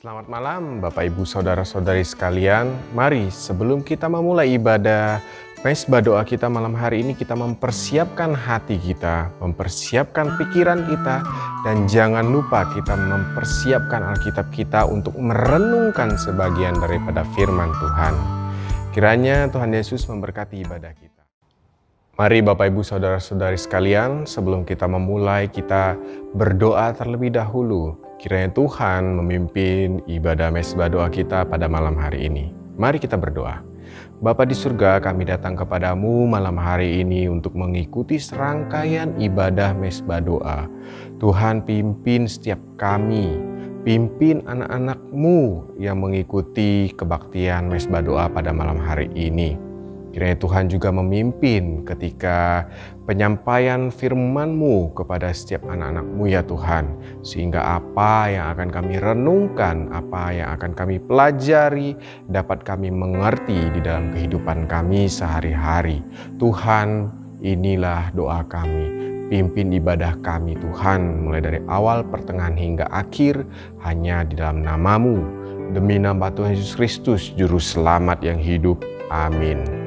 Selamat malam Bapak Ibu Saudara-saudari sekalian. Mari sebelum kita memulai ibadah Mesbah doa kita malam hari ini, kita mempersiapkan hati kita, mempersiapkan pikiran kita, dan jangan lupa kita mempersiapkan Alkitab kita untuk merenungkan sebagian daripada firman Tuhan. Kiranya Tuhan Yesus memberkati ibadah kita. Mari Bapak Ibu Saudara-saudari sekalian, sebelum kita memulai, kita berdoa terlebih dahulu. Kiranya Tuhan memimpin ibadah mesbah doa kita pada malam hari ini. Mari kita berdoa. Bapa di surga, kami datang kepadamu malam hari ini untuk mengikuti serangkaian ibadah mesbah doa. Tuhan, pimpin setiap kami, pimpin anak-anak-Mu yang mengikuti kebaktian mesbah doa pada malam hari ini. Kiranya Tuhan juga memimpin ketika penyampaian firman-Mu kepada setiap anak-anak-Mu ya Tuhan. Sehingga apa yang akan kami renungkan, apa yang akan kami pelajari, dapat kami mengerti di dalam kehidupan kami sehari-hari. Tuhan, inilah doa kami. Pimpin ibadah kami Tuhan, mulai dari awal, pertengahan hingga akhir, hanya di dalam nama-Mu. Demi nama Tuhan Yesus Kristus, Juru Selamat yang hidup. Amin.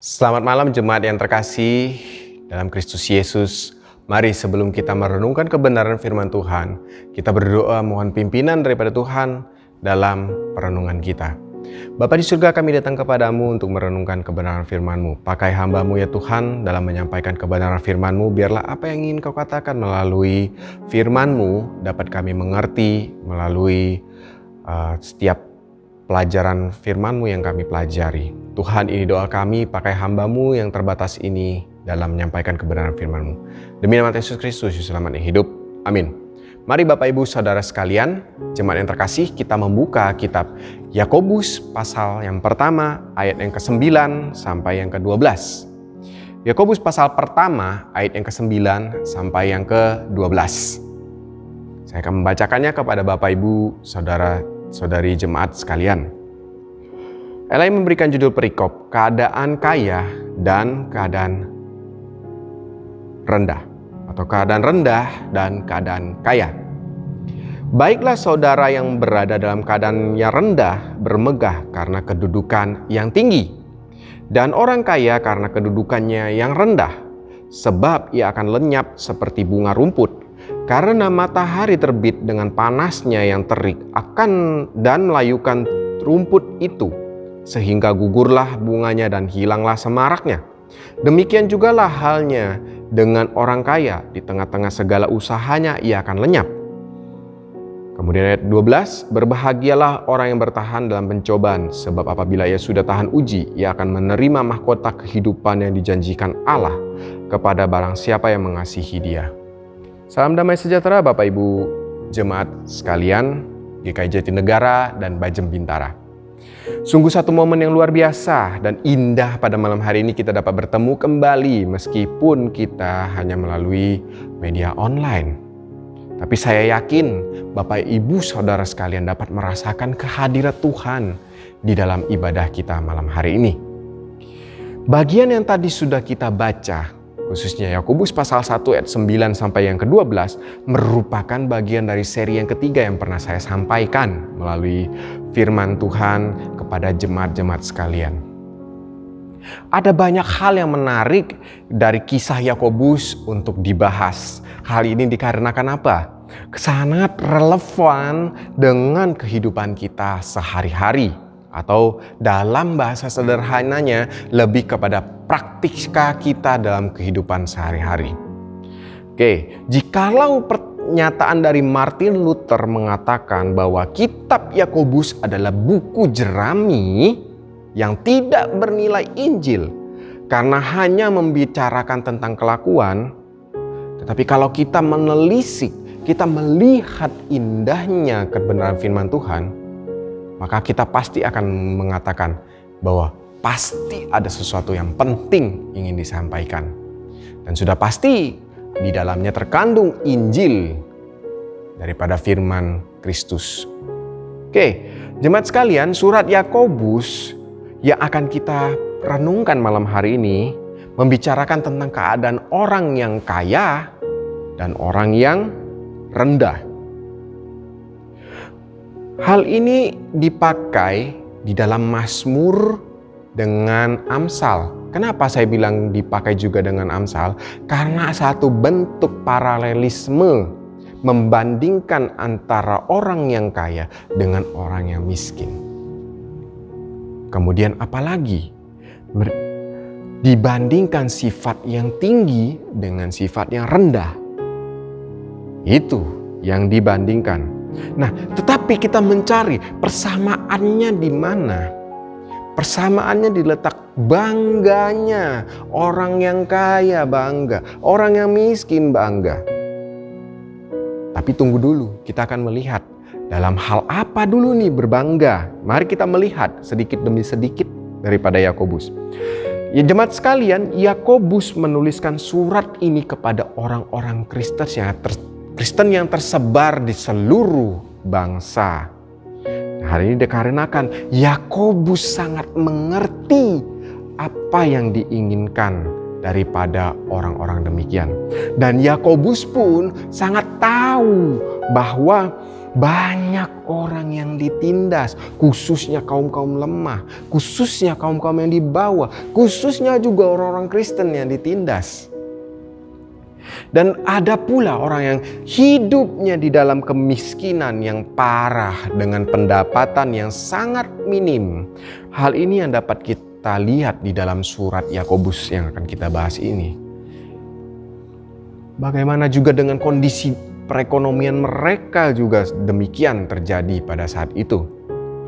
Selamat malam jemaat yang terkasih dalam Kristus Yesus. Mari sebelum kita merenungkan kebenaran firman Tuhan, kita berdoa mohon pimpinan daripada Tuhan dalam perenungan kita. Bapa di surga, kami datang kepadamu untuk merenungkan kebenaran firman-Mu. Pakai hamba-Mu ya Tuhan dalam menyampaikan kebenaran firman-Mu. Biarlah apa yang ingin Kau katakan melalui firman-Mu dapat kami mengerti melalui setiap pelajaran firman-Mu yang kami pelajari. Tuhan, ini doa kami, pakai hamba-Mu yang terbatas ini dalam menyampaikan kebenaran firman-Mu. Demi nama Yesus Kristus, Selamat yang hidup. Amin. Mari Bapak Ibu Saudara sekalian, jemaat yang terkasih, kita membuka kitab Yakobus pasal yang pertama ayat yang ke-9 sampai yang ke-12. Yakobus pasal pertama ayat yang ke-9 sampai yang ke-12. Saya akan membacakannya kepada Bapak Ibu Saudara-saudari jemaat sekalian. Elai memberikan judul perikop, keadaan kaya dan keadaan rendah. Atau keadaan rendah dan keadaan kaya. Baiklah saudara yang berada dalam keadaan yang rendah bermegah karena kedudukan yang tinggi, dan orang kaya karena kedudukannya yang rendah, sebab ia akan lenyap seperti bunga rumput, karena matahari terbit dengan panasnya yang terik akan dan melayukan rumput itu, sehingga gugurlah bunganya dan hilanglah semaraknya. Demikian jugalah halnya dengan orang kaya, di tengah-tengah segala usahanya ia akan lenyap. Kemudian ayat 12, berbahagialah orang yang bertahan dalam pencobaan, sebab apabila ia sudah tahan uji, ia akan menerima mahkota kehidupan yang dijanjikan Allah kepada barang siapa yang mengasihi Dia. Salam damai sejahtera Bapak Ibu jemaat sekalian, GKI Jatinegara dan Bajem Bintara. Sungguh satu momen yang luar biasa dan indah pada malam hari ini kita dapat bertemu kembali meskipun kita hanya melalui media online. Tapi saya yakin Bapak Ibu Saudara sekalian dapat merasakan kehadiran Tuhan di dalam ibadah kita malam hari ini. Bagian yang tadi sudah kita baca, khususnya Yakobus pasal 1 ayat 9 sampai yang ke-12 merupakan bagian dari seri yang ketiga yang pernah saya sampaikan melalui firman Tuhan kepada jemaat-jemaat sekalian. Ada banyak hal yang menarik dari kisah Yakobus untuk dibahas. Hal ini dikarenakan apa? Sangat relevan dengan kehidupan kita sehari-hari. Atau dalam bahasa sederhananya lebih kepada praktika kita dalam kehidupan sehari-hari. Oke, jikalau pernyataan dari Martin Luther mengatakan bahwa kitab Yakobus adalah buku jerami yang tidak bernilai Injil karena hanya membicarakan tentang kelakuan, tetapi kalau kita menelisik, kita melihat indahnya kebenaran firman Tuhan, maka kita pasti akan mengatakan bahwa pasti ada sesuatu yang penting ingin disampaikan. Dan sudah pasti di dalamnya terkandung Injil daripada firman Kristus. Oke, jemaat sekalian, surat Yakobus yang akan kita renungkan malam hari ini membicarakan tentang keadaan orang yang kaya dan orang yang rendah. Hal ini dipakai di dalam Mazmur dengan Amsal. Kenapa saya bilang dipakai juga dengan Amsal? Karena satu bentuk paralelisme membandingkan antara orang yang kaya dengan orang yang miskin. Kemudian apalagi? Dibandingkan sifat yang tinggi dengan sifat yang rendah. Itu yang dibandingkan. Nah, tetapi kita mencari persamaannya di mana? Persamaannya diletak bangganya. Orang yang kaya bangga, orang yang miskin bangga. Tapi tunggu dulu, kita akan melihat dalam hal apa dulu nih berbangga. Mari kita melihat sedikit demi sedikit daripada Yakobus. Ya jemaat sekalian, Yakobus menuliskan surat ini kepada orang-orang Kristen yang tersebar di seluruh bangsa. Hari ini dikarenakan Yakobus sangat mengerti apa yang diinginkan daripada orang-orang demikian. Dan Yakobus pun sangat tahu bahwa banyak orang yang ditindas, khususnya kaum-kaum lemah, khususnya kaum-kaum yang di bawah, khususnya juga orang-orang Kristen yang ditindas. Dan ada pula orang yang hidupnya di dalam kemiskinan yang parah dengan pendapatan yang sangat minim. Hal ini yang dapat kita lihat di dalam surat Yakobus yang akan kita bahas ini. Bagaimana juga dengan kondisi perekonomian mereka juga demikian terjadi pada saat itu.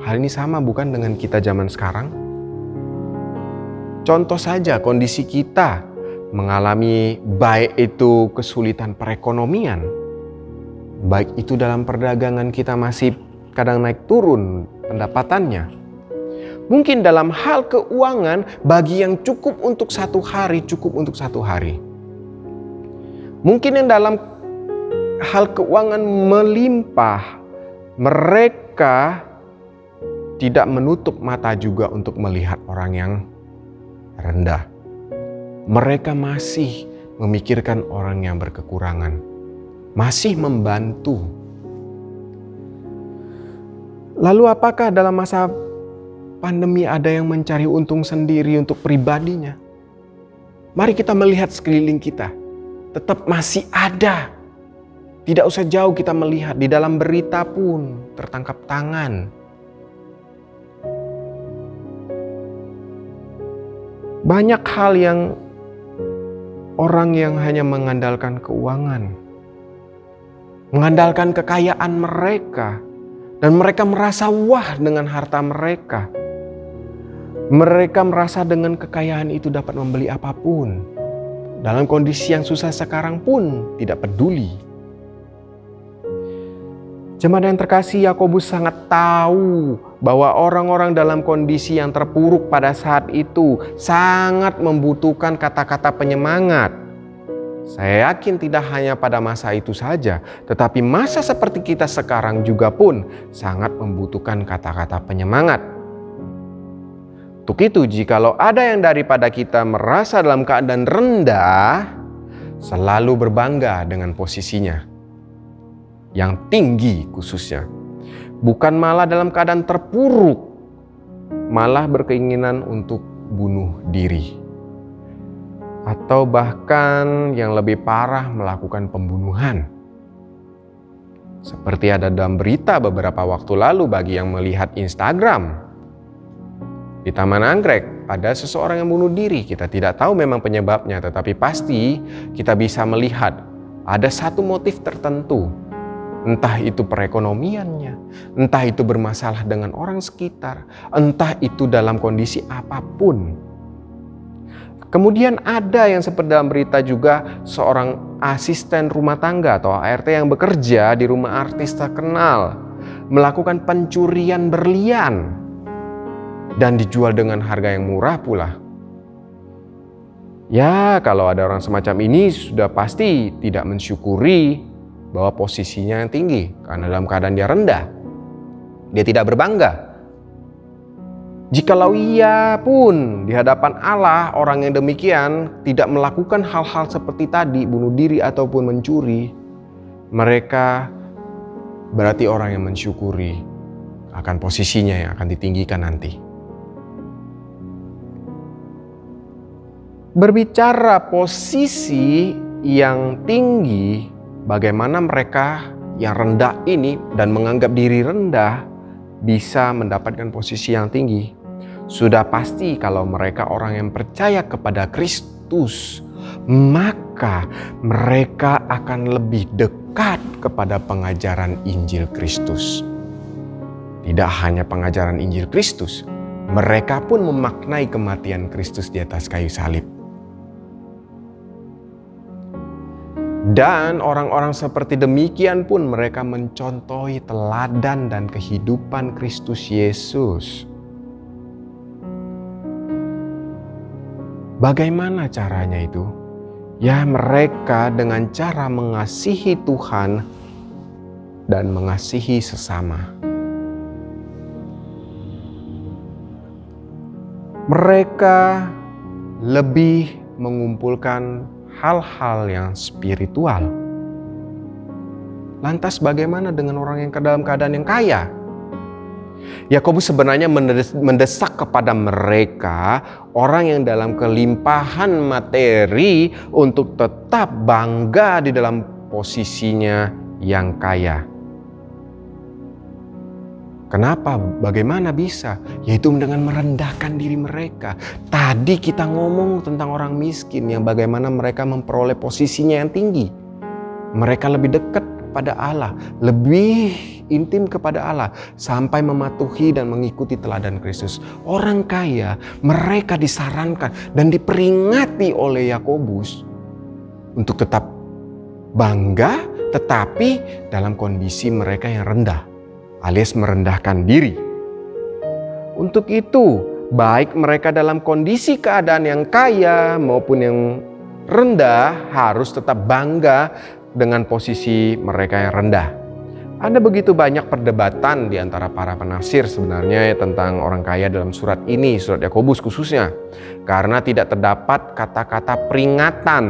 Hal ini sama bukan dengan kita zaman sekarang? Contoh saja kondisi kita mengalami baik itu kesulitan perekonomian, baik itu dalam perdagangan kita masih kadang naik turun pendapatannya. Mungkin dalam hal keuangan bagi yang cukup untuk satu hari, cukup untuk satu hari. Mungkin yang dalam hal keuangan melimpah, mereka tidak menutup mata juga untuk melihat orang yang rendah. Mereka masih memikirkan orang yang berkekurangan, masih membantu. Lalu apakah dalam masa pandemi ada yang mencari untung sendiri untuk pribadinya? Mari kita melihat sekeliling kita, tetap masih ada. Tidak usah jauh kita melihat, di dalam berita pun tertangkap tangan. Banyak hal yang orang yang hanya mengandalkan keuangan, mengandalkan kekayaan mereka, dan mereka merasa wah dengan harta mereka. Mereka merasa dengan kekayaan itu dapat membeli apapun. Dalam kondisi yang susah sekarang pun tidak peduli. Jemaat yang terkasih, Yakobus sangat tahu bahwa orang-orang dalam kondisi yang terpuruk pada saat itu sangat membutuhkan kata-kata penyemangat. Saya yakin tidak hanya pada masa itu saja, tetapi masa seperti kita sekarang juga pun sangat membutuhkan kata-kata penyemangat. Untuk itu, jikalau ada yang daripada kita merasa dalam keadaan rendah, selalu berbangga dengan posisinya yang tinggi khususnya. Bukan malah dalam keadaan terpuruk, malah berkeinginan untuk bunuh diri. Atau bahkan yang lebih parah melakukan pembunuhan. Seperti ada dalam berita beberapa waktu lalu bagi yang melihat Instagram. Di Taman Anggrek ada seseorang yang bunuh diri. Kita tidak tahu memang penyebabnya, tetapi pasti kita bisa melihat ada satu motif tertentu. Entah itu perekonomiannya, entah itu bermasalah dengan orang sekitar, entah itu dalam kondisi apapun. Kemudian ada yang seperti dalam berita juga seorang asisten rumah tangga atau ART yang bekerja di rumah artis terkenal melakukan pencurian berlian dan dijual dengan harga yang murah pula. Ya, kalau ada orang semacam ini sudah pasti tidak mensyukuri bahwa posisinya yang tinggi, karena dalam keadaan dia rendah, dia tidak berbangga. Jikalau ia pun di hadapan Allah, orang yang demikian tidak melakukan hal-hal seperti tadi, bunuh diri ataupun mencuri, mereka berarti orang yang mensyukuri akan posisinya yang akan ditinggikan nanti. Berbicara posisi yang tinggi, bagaimana mereka yang rendah ini dan menganggap diri rendah bisa mendapatkan posisi yang tinggi? Sudah pasti kalau mereka orang yang percaya kepada Kristus, maka mereka akan lebih dekat kepada pengajaran Injil Kristus. Tidak hanya pengajaran Injil Kristus, mereka pun memaknai kematian Kristus di atas kayu salib. Dan orang-orang seperti demikian pun mereka mencontohi teladan dan kehidupan Kristus Yesus. Bagaimana caranya itu? Ya, mereka dengan cara mengasihi Tuhan dan mengasihi sesama. Mereka lebih mengumpulkan hal-hal yang spiritual. Lantas bagaimana dengan orang yang dalam keadaan yang kaya? Yakobus sebenarnya mendesak kepada mereka, orang yang dalam kelimpahan materi, untuk tetap bangga di dalam posisinya yang kaya. Kenapa? Bagaimana bisa? Yaitu dengan merendahkan diri mereka. Tadi kita ngomong tentang orang miskin yang bagaimana mereka memperoleh posisinya yang tinggi. Mereka lebih dekat kepada Allah, lebih intim kepada Allah, sampai mematuhi dan mengikuti teladan Kristus. Orang kaya, mereka disarankan dan diperingati oleh Yakobus untuk tetap bangga, tetapi dalam kondisi mereka yang rendah, alias merendahkan diri. Untuk itu, baik mereka dalam kondisi keadaan yang kaya maupun yang rendah harus tetap bangga dengan posisi mereka yang rendah. Ada begitu banyak perdebatan di antara para penafsir sebenarnya tentang orang kaya dalam surat ini, surat Yakobus khususnya. Karena tidak terdapat kata-kata peringatan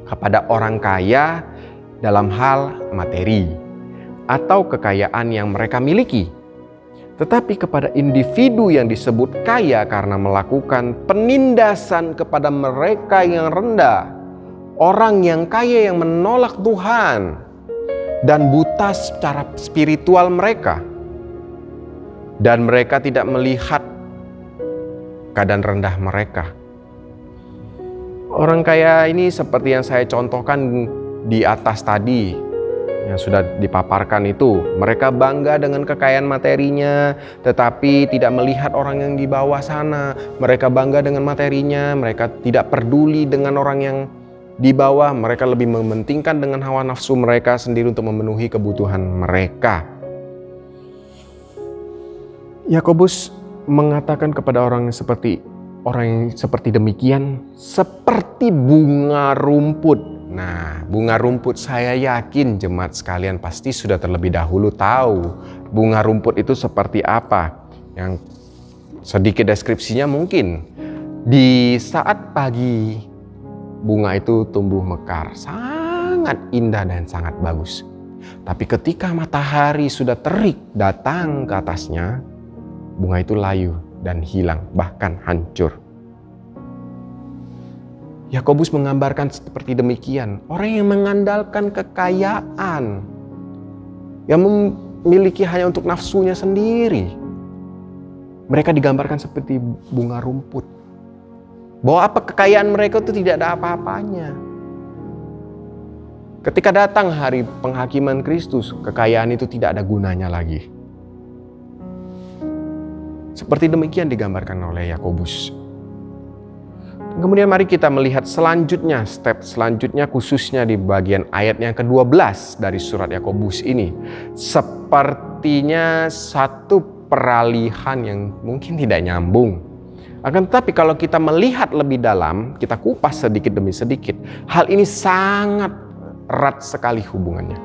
kepada orang kaya dalam hal materi atau kekayaan yang mereka miliki. Tetapi kepada individu yang disebut kaya karena melakukan penindasan kepada mereka yang rendah. Orang yang kaya yang menolak Tuhan dan buta secara spiritual mereka. Dan mereka tidak melihat keadaan rendah mereka. Orang kaya ini seperti yang saya contohkan di atas tadi, yang sudah dipaparkan itu. Mereka bangga dengan kekayaan materinya, tetapi tidak melihat orang yang di bawah sana. Mereka bangga dengan materinya, mereka tidak peduli dengan orang yang di bawah. Mereka lebih mementingkan dengan hawa nafsu mereka sendiri untuk memenuhi kebutuhan mereka. Yakobus mengatakan kepada orang yang seperti demikian, seperti bunga rumput. Nah, bunga rumput, saya yakin jemaat sekalian pasti sudah terlebih dahulu tahu bunga rumput itu seperti apa. Yang sedikit deskripsinya mungkin, di saat pagi bunga itu tumbuh mekar, sangat indah dan sangat bagus. Tapi ketika matahari sudah terik datang ke atasnya, bunga itu layu dan hilang, bahkan hancur. Yakobus menggambarkan seperti demikian. Orang yang mengandalkan kekayaan, yang memiliki hanya untuk nafsunya sendiri, mereka digambarkan seperti bunga rumput. Bahwa apa kekayaan mereka itu tidak ada apa-apanya. Ketika datang hari penghakiman Kristus, kekayaan itu tidak ada gunanya lagi. Seperti demikian digambarkan oleh Yakobus. Kemudian mari kita melihat selanjutnya, step selanjutnya khususnya di bagian ayat yang ke-12 dari surat Yakobus ini. Sepertinya satu peralihan yang mungkin tidak nyambung. Akan tetapi kalau kita melihat lebih dalam, kita kupas sedikit demi sedikit, hal ini sangat erat sekali hubungannya.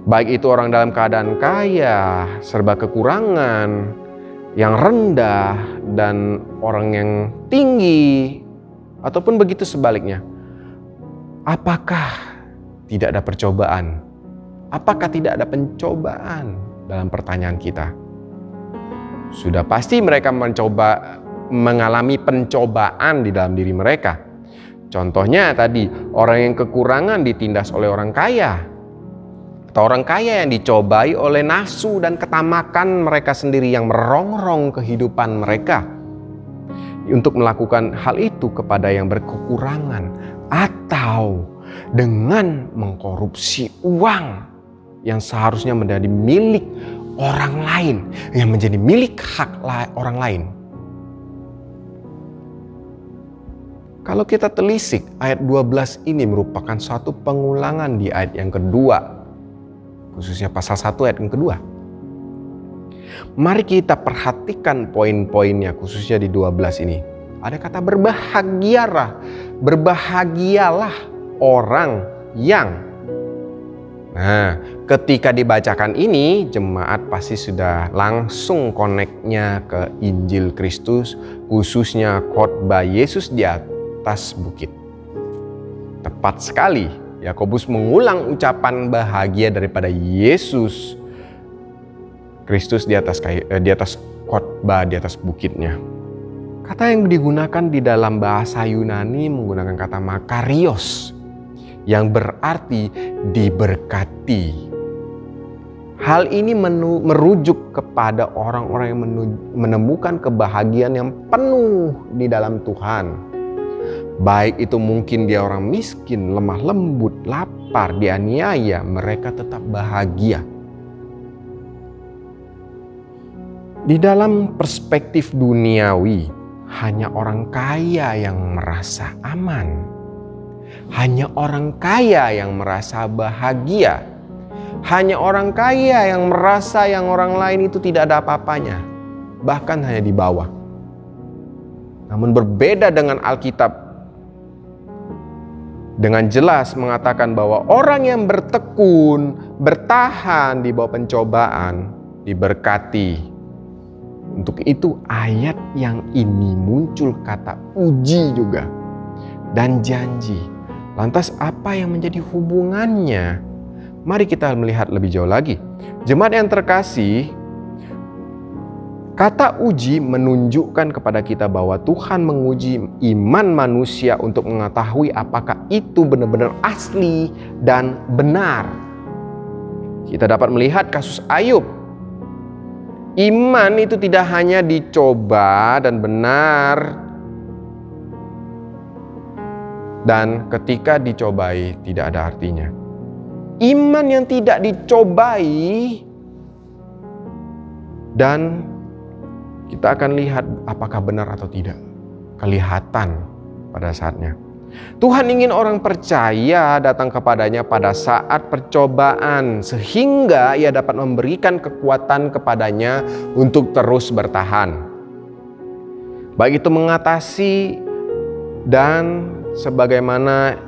Baik itu orang dalam keadaan kaya, serba kekurangan, yang rendah, dan orang yang tinggi, ataupun begitu sebaliknya. Apakah tidak ada percobaan? Apakah tidak ada pencobaan dalam pertanyaan kita? Sudah pasti mereka mengalami pencobaan di dalam diri mereka. Contohnya tadi, orang yang kekurangan ditindas oleh orang kaya. Atau orang kaya yang dicobai oleh nafsu dan ketamakan mereka sendiri yang merongrong kehidupan mereka. Untuk melakukan hal itu kepada yang berkekurangan. Atau dengan mengkorupsi uang yang seharusnya menjadi milik orang lain. Yang menjadi milik hak orang lain. Kalau kita telisik, ayat 12 ini merupakan suatu pengulangan di ayat yang kedua. Khususnya pasal 1 ayat yang kedua. Mari kita perhatikan poin-poinnya khususnya di 12 ini. Ada kata berbahagialah. Berbahagialah orang yang. Nah, ketika dibacakan ini, jemaat pasti sudah langsung koneknya ke Injil Kristus. Khususnya khotbah Yesus di atas bukit. Tepat sekali, Yakobus mengulang ucapan bahagia daripada Yesus Kristus di atas khotbah di atas bukitnya. Kata yang digunakan di dalam bahasa Yunani menggunakan kata makarios yang berarti diberkati. Hal ini merujuk kepada orang-orang yang menemukan kebahagiaan yang penuh di dalam Tuhan. Baik itu mungkin dia orang miskin, lemah lembut, lapar, dianiaya, mereka tetap bahagia. Di dalam perspektif duniawi, hanya orang kaya yang merasa aman. Hanya orang kaya yang merasa bahagia. Hanya orang kaya yang merasa yang orang lain itu tidak ada apa-apanya, bahkan hanya di bawah. Namun berbeda dengan Alkitab, dengan jelas mengatakan bahwa orang yang bertekun, bertahan di bawah pencobaan, diberkati. Untuk itu ayat yang ini muncul kata uji juga dan janji. Lantas apa yang menjadi hubungannya? Mari kita melihat lebih jauh lagi. Jemaat yang terkasih, kata uji menunjukkan kepada kita bahwa Tuhan menguji iman manusia untuk mengetahui apakah itu benar-benar asli dan benar. Kita dapat melihat kasus Ayub. Iman itu tidak hanya dicoba dan benar, dan ketika dicobai tidak ada artinya. Iman yang tidak dicobai, dan kita akan lihat apakah benar atau tidak. Kelihatan pada saatnya. Tuhan ingin orang percaya datang kepadanya pada saat percobaan, sehingga ia dapat memberikan kekuatan kepadanya untuk terus bertahan. Baik itu mengatasi, dan sebagaimana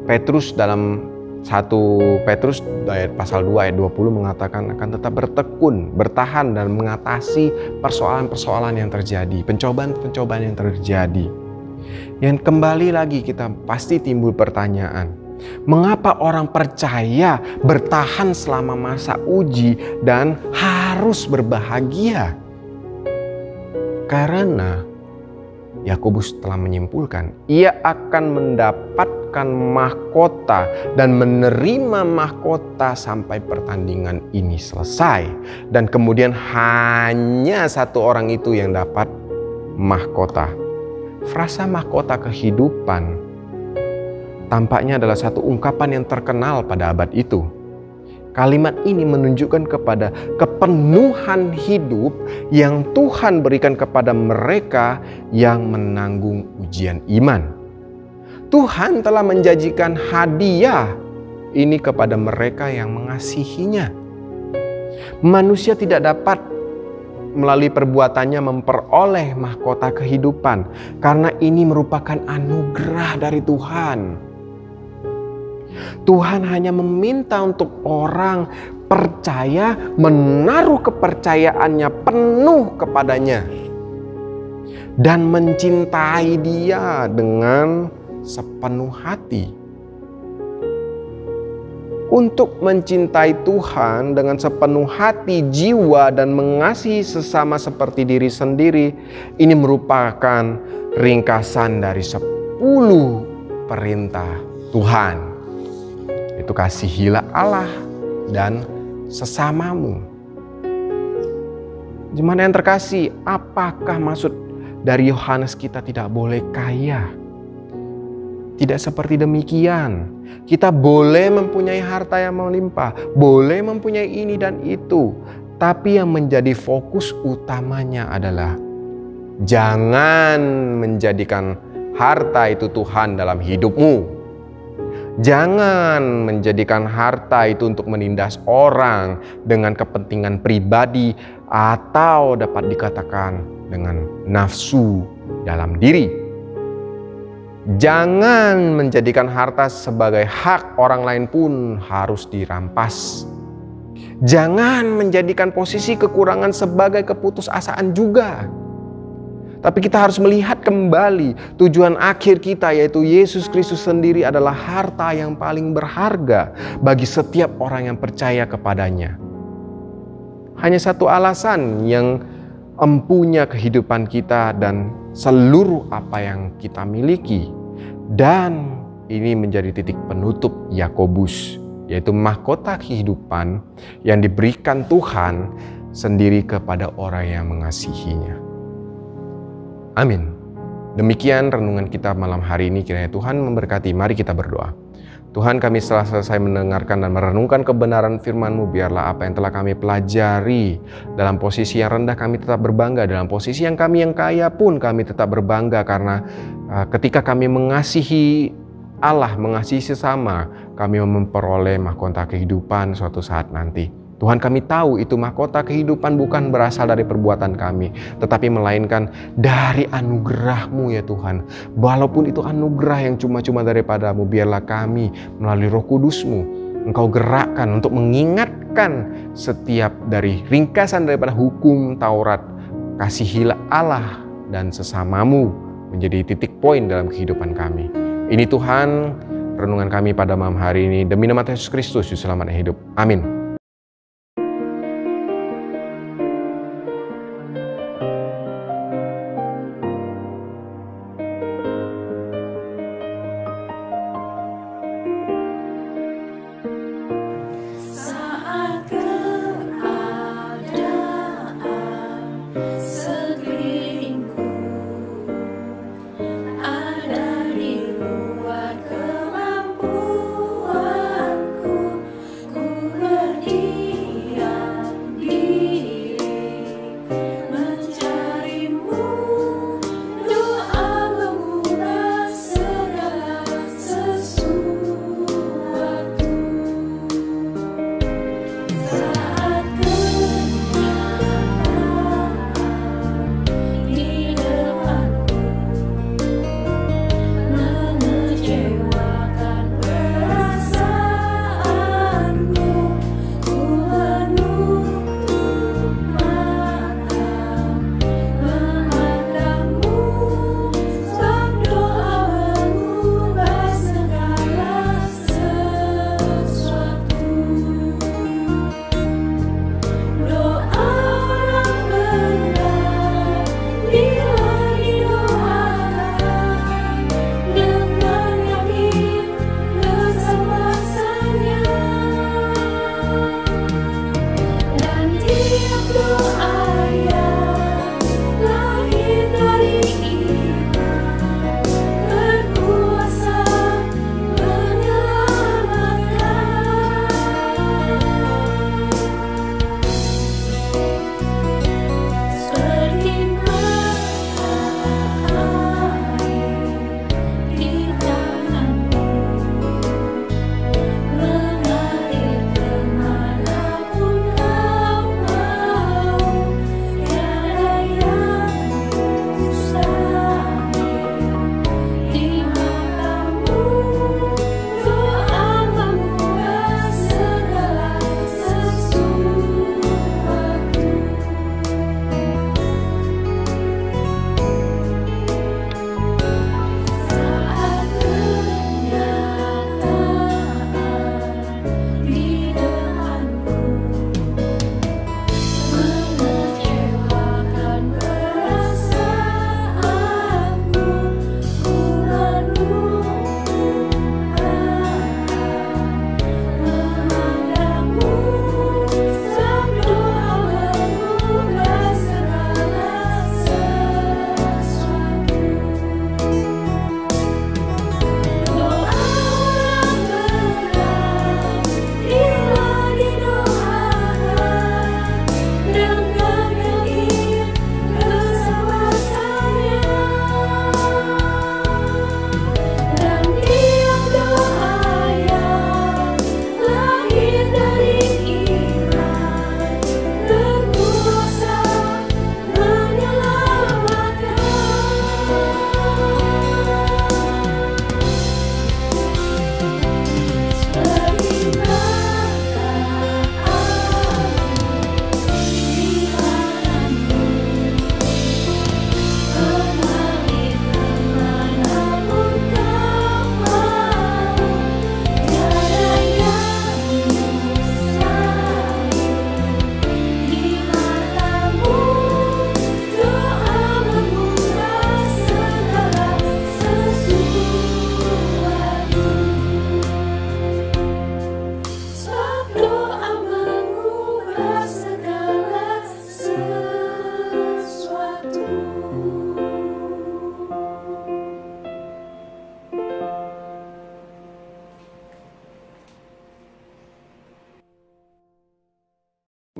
Petrus dalam 1 Petrus ayat pasal 2 ayat 20 mengatakan akan tetap bertekun, bertahan dan mengatasi persoalan-persoalan yang terjadi, pencobaan-pencobaan yang terjadi. Yang kembali lagi kita pasti timbul pertanyaan, mengapa orang percaya bertahan selama masa uji dan harus berbahagia? Karena Yakobus telah menyimpulkan, ia akan mendapatkan mahkota dan menerima mahkota sampai pertandingan ini selesai. Dan kemudian hanya satu orang itu yang dapat mahkota. Frasa mahkota kehidupan tampaknya adalah satu ungkapan yang terkenal pada abad itu. Kalimat ini menunjukkan kepada kepenuhan hidup yang Tuhan berikan kepada mereka yang menanggung ujian iman. Tuhan telah menjanjikan hadiah ini kepada mereka yang mengasihinya. Manusia tidak dapat melalui perbuatannya memperoleh mahkota kehidupan, karena ini merupakan anugerah dari Tuhan. Tuhan hanya meminta untuk orang percaya menaruh kepercayaannya penuh kepadanya dan mencintai Dia dengan sepenuh hati. Untuk mencintai Tuhan dengan sepenuh hati, jiwa, dan mengasihi sesama seperti diri sendiri, ini merupakan ringkasan dari 10 perintah Tuhan. Itu kasihilah Allah dan sesamamu. Jemaat yang terkasih, apakah maksud dari Yohanes kita tidak boleh kaya? Tidak seperti demikian. Kita boleh mempunyai harta yang melimpah, boleh mempunyai ini dan itu. Tapi yang menjadi fokus utamanya adalah jangan menjadikan harta itu Tuhan dalam hidupmu. Jangan menjadikan harta itu untuk menindas orang dengan kepentingan pribadi atau dapat dikatakan dengan nafsu dalam diri. Jangan menjadikan harta sebagai hak orang lain pun harus dirampas. Jangan menjadikan posisi kekurangan sebagai keputusasaan juga. Tapi kita harus melihat kembali tujuan akhir kita, yaitu Yesus Kristus sendiri adalah harta yang paling berharga bagi setiap orang yang percaya kepadanya. Hanya satu alasan yang empunya kehidupan kita dan seluruh apa yang kita miliki. Dan ini menjadi titik penutup Yakobus, yaitu mahkota kehidupan yang diberikan Tuhan sendiri kepada orang yang mengasihinya. Amin. Demikian renungan kita malam hari ini, kiranya Tuhan memberkati. Mari kita berdoa. Tuhan, kami setelah selesai mendengarkan dan merenungkan kebenaran firman-Mu, biarlah apa yang telah kami pelajari dalam posisi yang rendah kami tetap berbangga, dalam posisi yang kaya pun kami tetap berbangga, karena ketika kami mengasihi Allah, mengasihi sesama, kami memperoleh mahkota kehidupan suatu saat nanti. Tuhan, kami tahu itu mahkota kehidupan bukan berasal dari perbuatan kami, tetapi melainkan dari anugerah-Mu ya Tuhan. Walaupun itu anugerah yang cuma-cuma daripada-Mu, biarlah kami melalui Roh Kudus-Mu, Engkau gerakkan untuk mengingatkan setiap dari ringkasan daripada hukum Taurat. Kasihilah Allah dan sesamamu menjadi titik poin dalam kehidupan kami. Ini Tuhan, renungan kami pada malam hari ini. Demi nama Yesus Kristus, Juru Selamat yang hidup. Amin.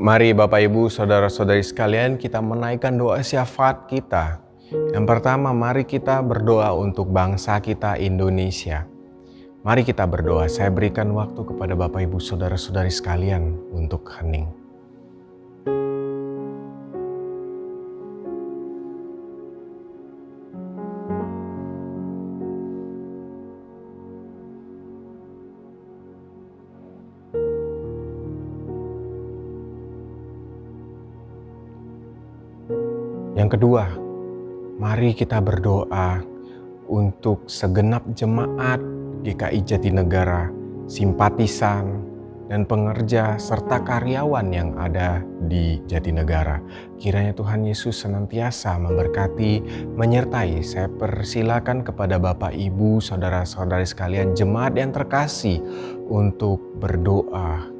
Mari Bapak Ibu Saudara-saudari sekalian, kita menaikkan doa syafaat kita. Yang pertama, mari kita berdoa untuk bangsa kita Indonesia. Mari kita berdoa. Saya berikan waktu kepada Bapak Ibu Saudara-saudari sekalian untuk hening. Yang kedua, mari kita berdoa untuk segenap jemaat GKI Jatinegara, simpatisan, dan pengerja serta karyawan yang ada di Jatinegara. Kiranya Tuhan Yesus senantiasa memberkati, menyertai. Saya persilakan kepada Bapak, Ibu, Saudara-saudari sekalian, jemaat yang terkasih untuk berdoa.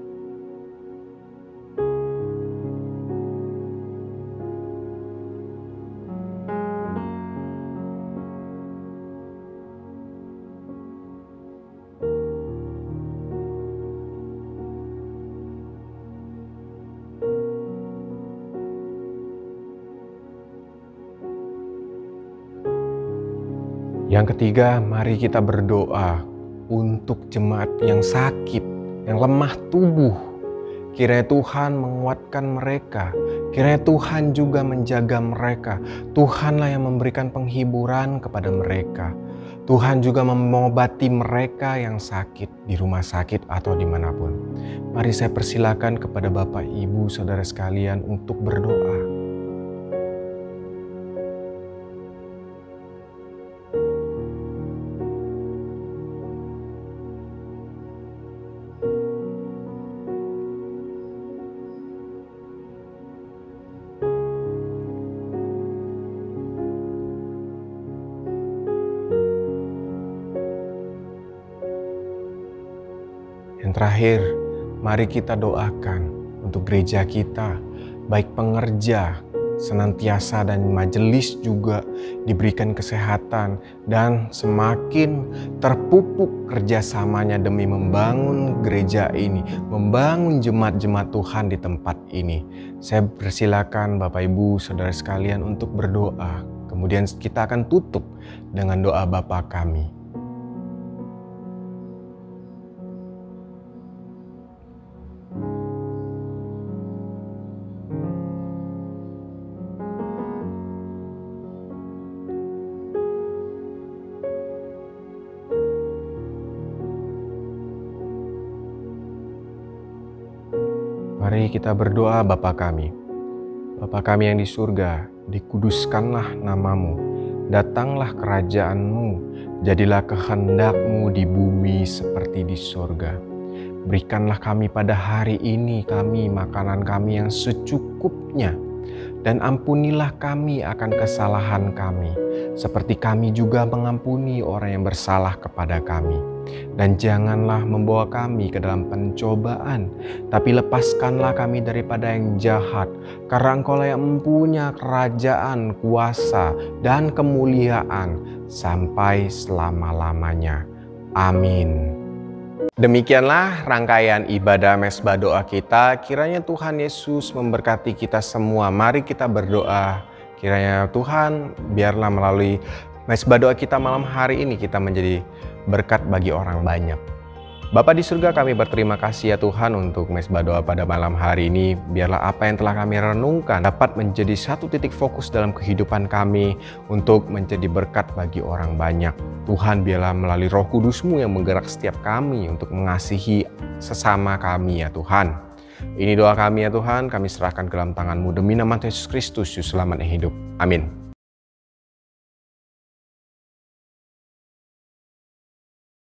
Yang ketiga, mari kita berdoa untuk jemaat yang sakit, yang lemah tubuh. Kiranya Tuhan menguatkan mereka, kiranya Tuhan juga menjaga mereka. Tuhanlah yang memberikan penghiburan kepada mereka. Tuhan juga mengobati mereka yang sakit di rumah sakit atau dimanapun. Mari saya persilakan kepada Bapak, Ibu, Saudara sekalian untuk berdoa. Yang terakhir, mari kita doakan untuk gereja kita, baik pengerja, senantiasa dan majelis juga diberikan kesehatan dan semakin terpupuk kerjasamanya demi membangun gereja ini, membangun jemaat-jemaat Tuhan di tempat ini. Saya persilakan Bapak, Ibu, Saudara sekalian untuk berdoa. Kemudian kita akan tutup dengan doa Bapa kami. Mari kita berdoa. Bapa kami. Bapa kami yang di surga, dikuduskanlah namamu, datanglah kerajaanmu, jadilah kehendak-Mu di bumi seperti di surga. Berikanlah kami pada hari ini makanan kami yang secukupnya, dan ampunilah kami akan kesalahan kami, seperti kami juga mengampuni orang yang bersalah kepada kami. Dan janganlah membawa kami ke dalam pencobaan, tapi lepaskanlah kami daripada yang jahat. Karena Engkau-lah yang mempunyai kerajaan, kuasa, dan kemuliaan sampai selama-lamanya. Amin. Demikianlah rangkaian ibadah mesbah doa kita. Kiranya Tuhan Yesus memberkati kita semua. Mari kita berdoa. Kiranya Tuhan biarlah melalui mesbah doa kita malam hari ini kita menjadi berkat bagi orang banyak. Bapa di surga, kami berterima kasih ya Tuhan untuk mesbah doa pada malam hari ini. Biarlah apa yang telah kami renungkan dapat menjadi satu titik fokus dalam kehidupan kami untuk menjadi berkat bagi orang banyak. Tuhan, biarlah melalui Roh Kudus-Mu yang menggerak setiap kami untuk mengasihi sesama kami ya Tuhan. Ini doa kami ya Tuhan, kami serahkan ke dalam tangan-Mu demi nama Yesus Kristus, Juru Selamat yang hidup. Amin.